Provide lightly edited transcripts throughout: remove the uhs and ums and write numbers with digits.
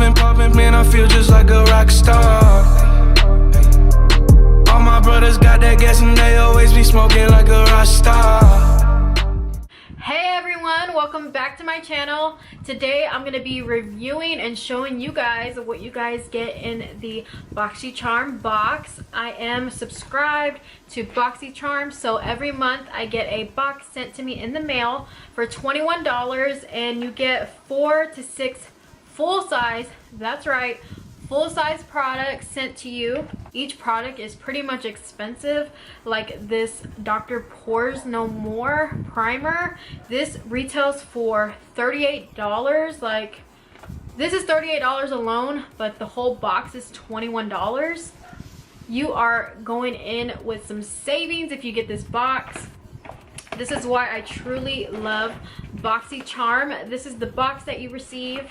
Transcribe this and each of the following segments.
poppin', man, I feel just like a rock star. All my brothers got that gas and they always be smoking like a rock star. Hey everyone, welcome back to my channel. Today I'm going to be reviewing and showing you guys what you guys get in the Boxycharm box. I am subscribed to Boxycharm, so every month I get a box sent to me in the mail for $21, and you get 4 to 6 full-size, that's right, full-size products sent to you. Each product is pretty much expensive, like this Dr. Pores No More primer. This retails for $38. Like, this is $38 alone, but the whole box is $21. You are going in with some savings if you get this box. This is why I truly love Boxycharm. This is the box that you receive,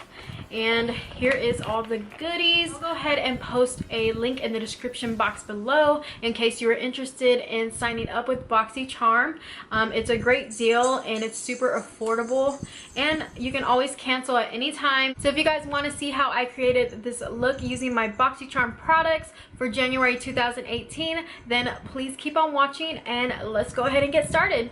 and here is all the goodies. I'll go ahead and post a link in the description box below in case you are interested in signing up with Boxycharm. It's a great deal and it's super affordable, and you can always cancel at any time. So if you guys want to see how I created this look using my Boxycharm products for January 2018, then please keep on watching and let's go ahead and get started.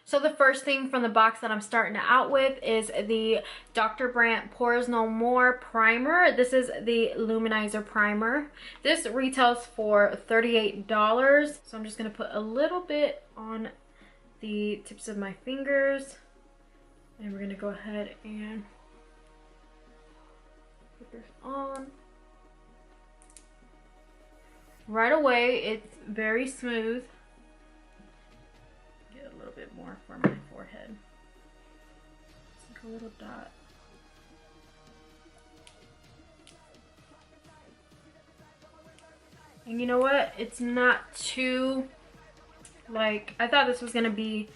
So the first thing from the box that I'm starting out with is the Dr. Brandt Pores No More primer. This is the Luminizer primer. This retails for $38. So I'm just going to put a little bit on the tips of my fingers. And we're going to go ahead and put this on. Right away, it's very smooth. Bit more for my forehead. Just like a little dot. And you know what? It's not too, like, I thought this was gonna be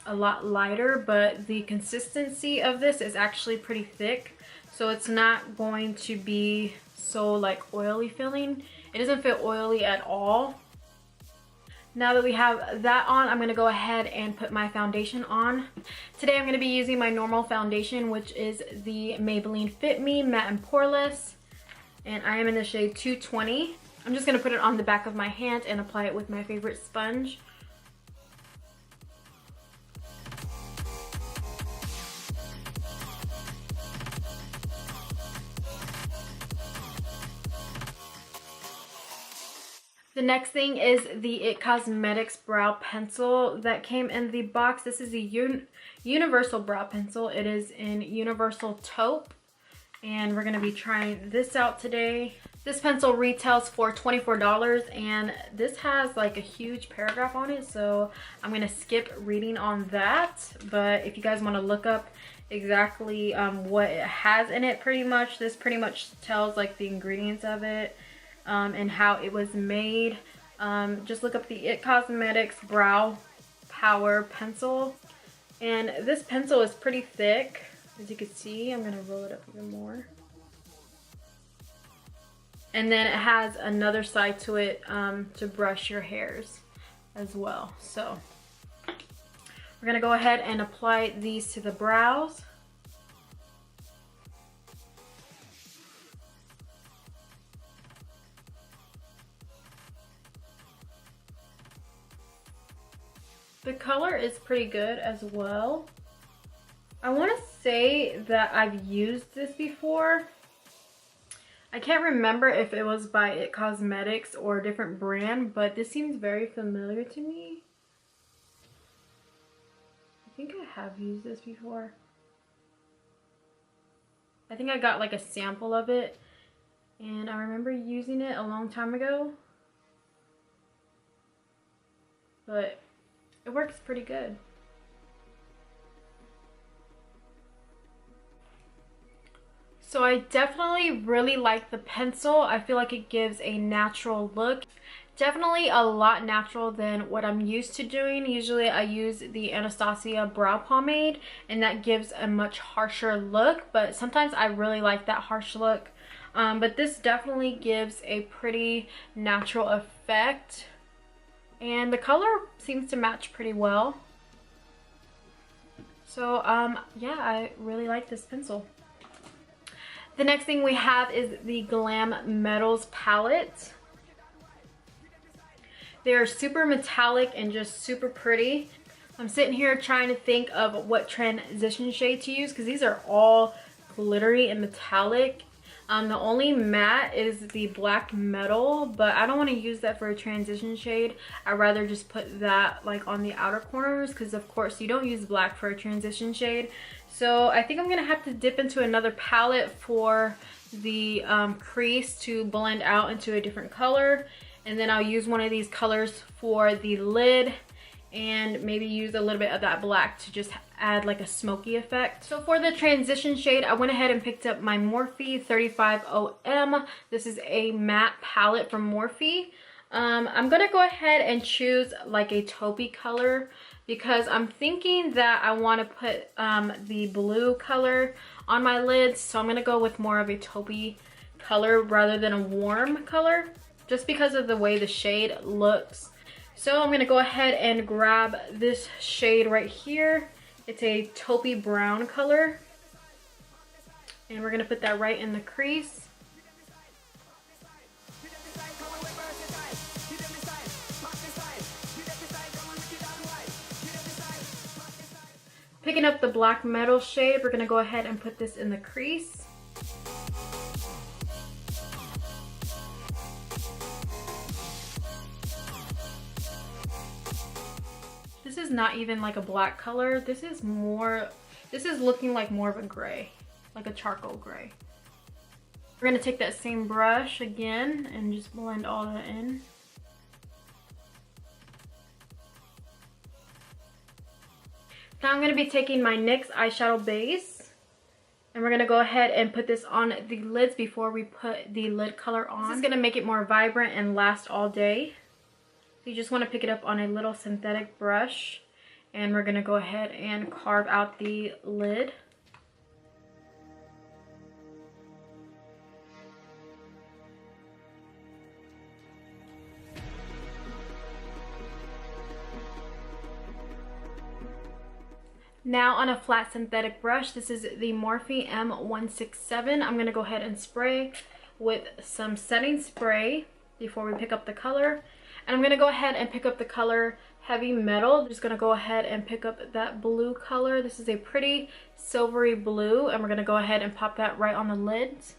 a lot lighter, but the consistency of this is actually pretty thick, so it's not going to be so like oily feeling. It doesn't feel oily at all. Now that we have that on, I'm going to go ahead and put my foundation on. Today I'm going to be using my normal foundation, which is the Maybelline Fit Me Matte and Poreless. And I am in the shade 220. I'm just going to put it on the back of my hand and apply it with my favorite sponge. The next thing is the IT Cosmetics Brow Pencil that came in the box. This is a universal brow pencil. It is in Universal Taupe, and we're going to be trying this out today. This pencil retails for $24, and this has like a huge paragraph on it, so I'm going to skip reading on that. But if you guys want to look up exactly what it has in it, this pretty much tells like the ingredients of it. And how it was made. Just look up the IT Cosmetics Brow Power Pencil. And this pencil is pretty thick, as you can see. I'm going to roll it up even more. And then it has another side to it to brush your hairs as well. So we're going to go ahead and apply these to the brows. The color is pretty good as well. I want to say that I've used this before. I can't remember if it was by IT Cosmetics or a different brand, but this seems very familiar to me. I think I have used this before. I think I got like a sample of it, and I remember using it a long time ago. But it works pretty good. So I definitely really like the pencil. I feel like it gives a natural look. Definitely a lot natural than what I'm used to doing. Usually I use the Anastasia brow pomade, and that gives a much harsher look, but sometimes I really like that harsh look. But this definitely gives a pretty natural effect. And the color seems to match pretty well. So yeah, I really like this pencil. The next thing we have is the Glam Metals palette. They're super metallic and just super pretty. I'm sitting here trying to think of what transition shade to use because these are all glittery and metallic. The only matte is the Black Metal, but I don't want to use that for a transition shade. I'd rather just put that like on the outer corners because of course you don't use black for a transition shade. So I think I'm gonna have to dip into another palette for the crease to blend out into a different color, and then I'll use one of these colors for the lid and maybe use a little bit of that black to just add like a smoky effect. So for the transition shade, I went ahead and picked up my Morphe 35OM. This is a matte palette from Morphe. I'm gonna go ahead and choose like a taupey color because I'm thinking that I want to put the blue color on my lids. So I'm gonna go with more of a taupey color rather than a warm color, just because of the way the shade looks. So I'm gonna go ahead and grab this shade right here. It's a taupey brown color. And we're gonna put that right in the crease. Picking up the Black Metal shade, we're gonna go ahead and put this in the crease. This is not even like a black color. This is looking like more of a gray, like a charcoal gray. We're gonna take that same brush again and just blend all that in. Now I'm gonna be taking my NYX eyeshadow base and we're gonna go ahead and put this on the lids before we put the lid color on. This is gonna make it more vibrant and last all day. So you just want to pick it up on a little synthetic brush and we're going to go ahead and carve out the lid. Now on a flat synthetic brush, this is the Morphe M167. I'm going to go ahead and spray with some setting spray before we pick up the color. And I'm going to go ahead and pick up the color Heavy Metal. Just going to go ahead and pick up that blue color. This is a pretty silvery blue, and we're going to go ahead and pop that right on the lids.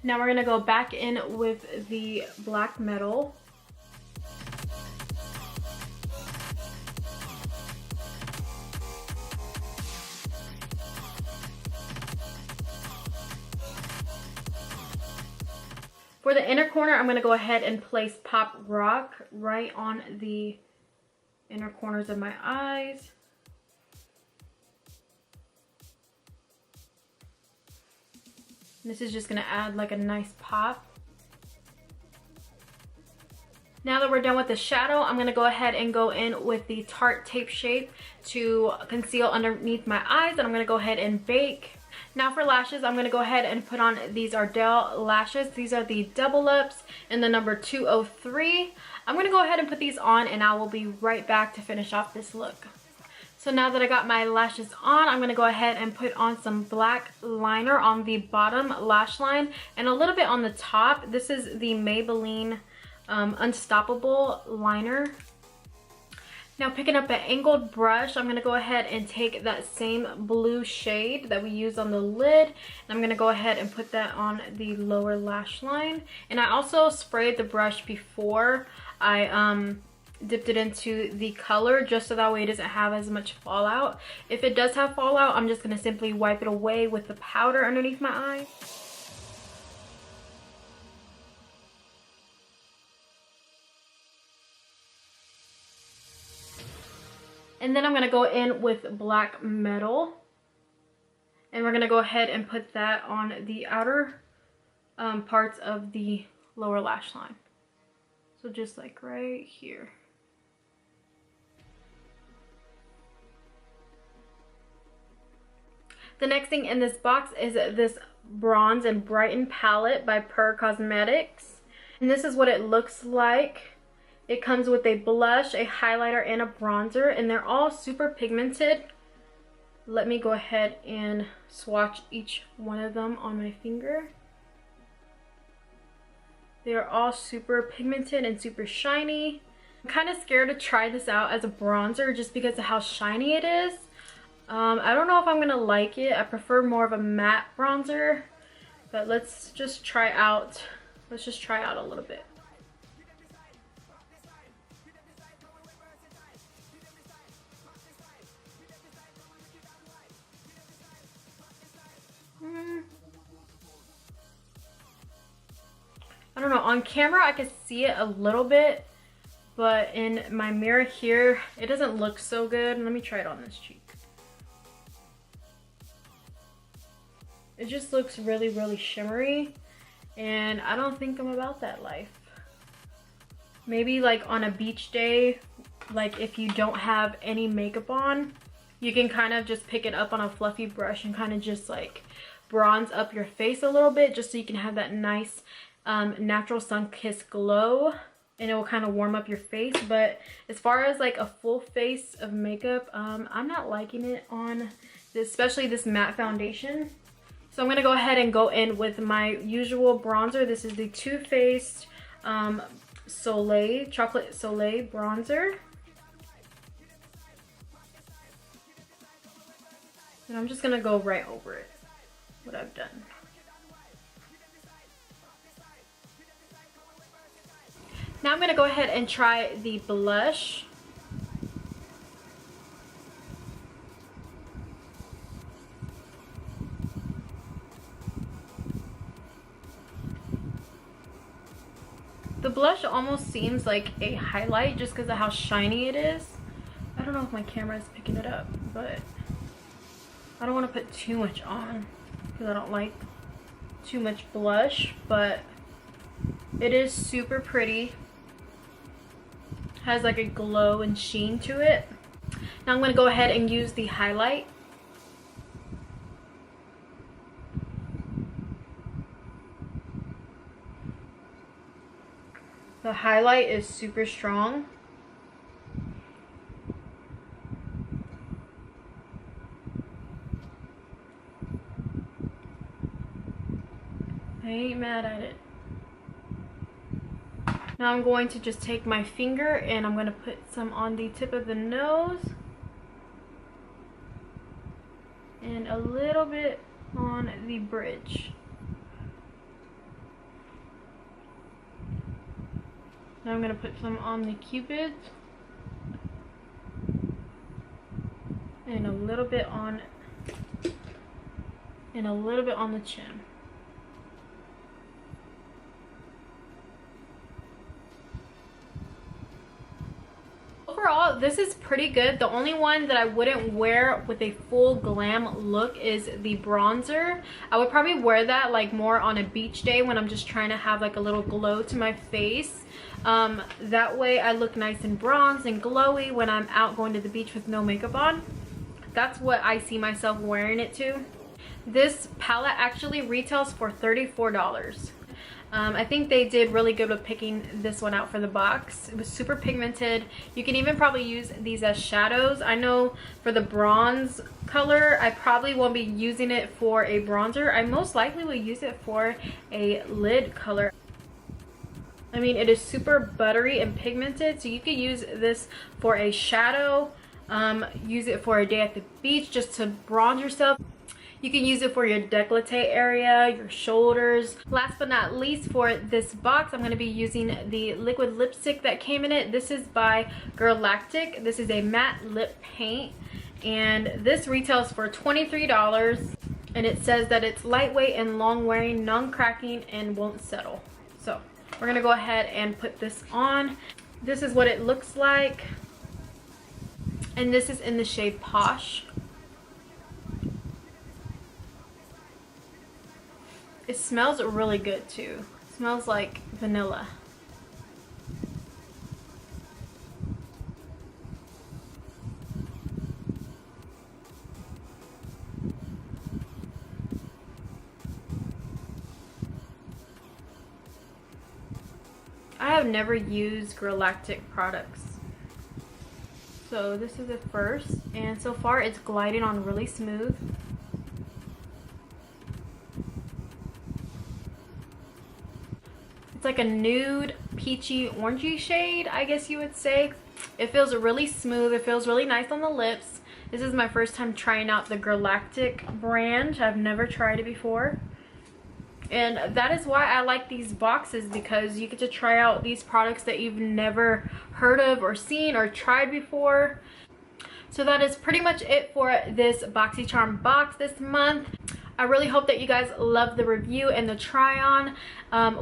Now we're gonna go back in with the Black Metal. For the inner corner, I'm gonna go ahead and place Pop Rock right on the inner corners of my eyes. This is just gonna add like a nice pop. Now that we're done with the shadow, I'm gonna go ahead and go in with the Tarte Tape Shape to conceal underneath my eyes, and I'm gonna go ahead and bake. Now for lashes, I'm gonna go ahead and put on these Ardell lashes. These are the double ups in the number 203. I'm gonna go ahead and put these on and I will be right back to finish off this look. So now that I got my lashes on, I'm going to go ahead and put on some black liner on the bottom lash line and a little bit on the top. This is the Maybelline Unstoppable liner. Now picking up an angled brush, I'm going to go ahead and take that same blue shade that we used on the lid. And I'm going to go ahead and put that on the lower lash line. And I also sprayed the brush before I dipped it into the color, just so that way it doesn't have as much fallout. If it does have fallout, I'm just going to simply wipe it away with the powder underneath my eye. And then I'm going to go in with Black Metal. And we're going to go ahead and put that on the outer parts of the lower lash line. So just like right here. The next thing in this box is this Bronze and Brighten palette by Per Cosmetics. And this is what it looks like. It comes with a blush, a highlighter, and a bronzer, and they're all super pigmented. Let me go ahead and swatch each one of them on my finger. They are all super pigmented and super shiny. I'm kind of scared to try this out as a bronzer just because of how shiny it is. I don't know if I'm going to like it. I prefer more of a matte bronzer, but let's just try out a little bit. I don't know, on camera I can see it a little bit, but in my mirror here, it doesn't look so good. Let me try it on this cheek. It just looks really, really shimmery, and I don't think I'm about that life. Maybe like on a beach day, like if you don't have any makeup on, you can kind of just pick it up on a fluffy brush and kind of just like bronze up your face a little bit, just so you can have that nice natural sun-kissed glow, and it will kind of warm up your face. But as far as like a full face of makeup, I'm not liking it on this, especially this matte foundation. So I'm going to go ahead and go in with my usual bronzer. This is the Too Faced Soleil, Chocolate Soleil bronzer. And I'm just going to go right over it, what I've done. Now I'm going to go ahead and try the blush. The blush almost seems like a highlight just because of how shiny it is. I don't know if my camera is picking it up, but I don't want to put too much on because I don't like too much blush, but it is super pretty. Has like a glow and sheen to it. Now I'm going to go ahead and use the highlight. The highlight is super strong. I ain't mad at it. Now I'm going to just take my finger and I'm going to put some on the tip of the nose and a little bit on the bridge. Now I'm going to put some on the cupids and a little bit on the chin. Overall, this is pretty good. The only one that I wouldn't wear with a full glam look is the bronzer. I would probably wear that like more on a beach day when I'm just trying to have like a little glow to my face. That way I look nice and bronzed and glowy when I'm out going to the beach with no makeup on. That's what I see myself wearing it to. This palette actually retails for $34. I think they did really good with picking this one out for the box. It was super pigmented. You can even probably use these as shadows. I know for the bronze color, I probably won't be using it for a bronzer. I most likely will use it for a lid color. I mean, it is super buttery and pigmented, so you could use this for a shadow, use it for a day at the beach just to bronze yourself. You can use it for your décolleté area, your shoulders. Last but not least, for this box, I'm going to be using the liquid lipstick that came in it. This is by Galactic. This is a matte lip paint, and this retails for $23. And it says that it's lightweight and long wearing, non-cracking, and won't settle. So we're going to go ahead and put this on. This is what it looks like. And this is in the shade Posh. It smells really good too. It smells like vanilla. I have never used Galactic products, so this is the first, and so far it's gliding on really smooth. It's like a nude peachy orangey shade, I guess you would say. It feels really smooth. It feels really nice on the lips. This is my first time trying out the Galactic brand. I've never tried it before. And that is why I like these boxes, because you get to try out these products that you've never heard of or seen or tried before. So that is pretty much it for this Boxycharm box this month. I really hope that you guys love the review and the try on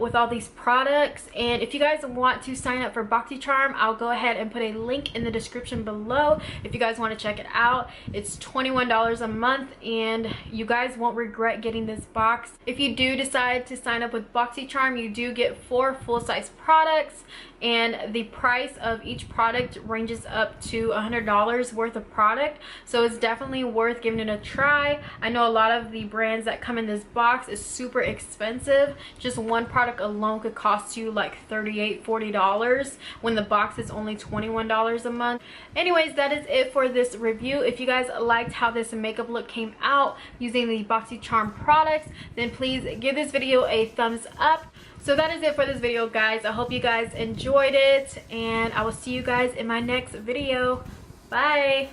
with all these products. And if you guys want to sign up for Boxycharm, I'll go ahead and put a link in the description below if you guys want to check it out. It's $21 a month and you guys won't regret getting this box. If you do decide to sign up with Boxycharm, you do get 4 full-size products, and the price of each product ranges up to $100 worth of product, so it's definitely worth giving it a try. I know a lot of the brands that come in this box is super expensive. Just one product alone could cost you like $38, $40 when the box is only $21 a month. Anyways, that is it for this review. If you guys liked how this makeup look came out using the Boxycharm products, then please give this video a thumbs up. So that is it for this video, guys. I hope you guys enjoyed it, and I will see you guys in my next video. Bye.